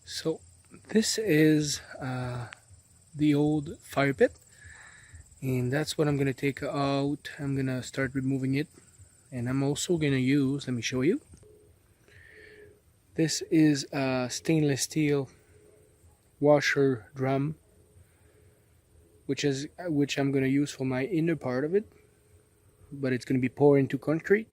So this is the old fire pit, and that's what I'm gonna take out. I'm gonna start removing it, and I'm also gonna use, let me show you. This is a stainless steel washer drum, which I'm gonna use for my inner part of it, but it's gonna be poured into concrete.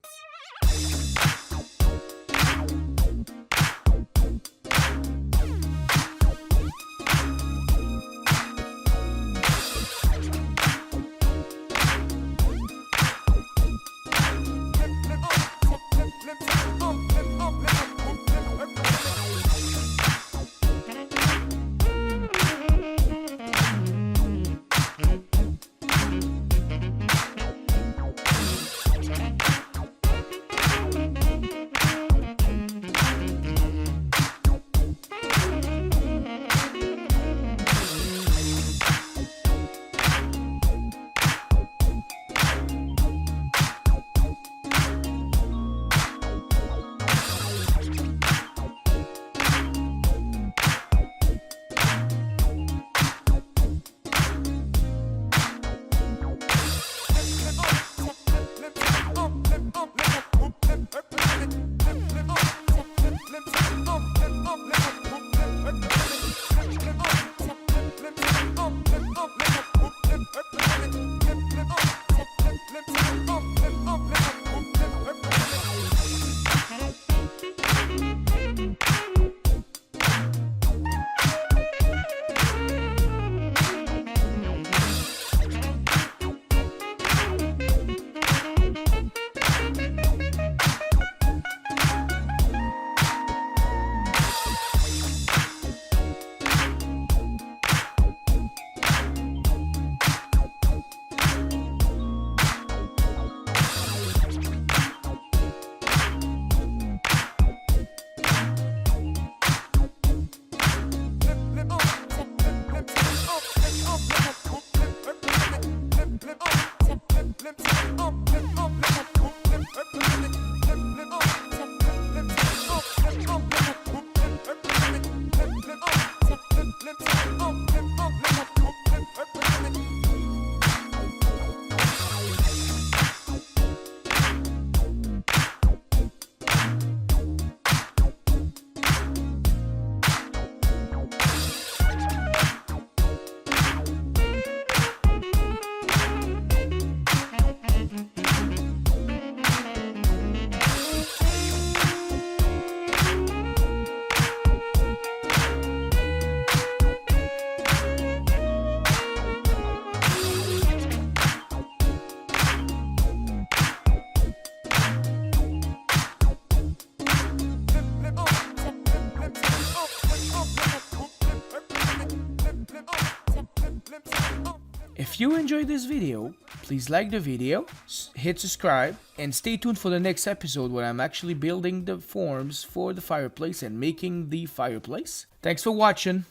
If you enjoyed this video, please like the video, hit subscribe, and stay tuned for the next episode where I'm actually building the forms for the fireplace and making the fireplace. Thanks for watching.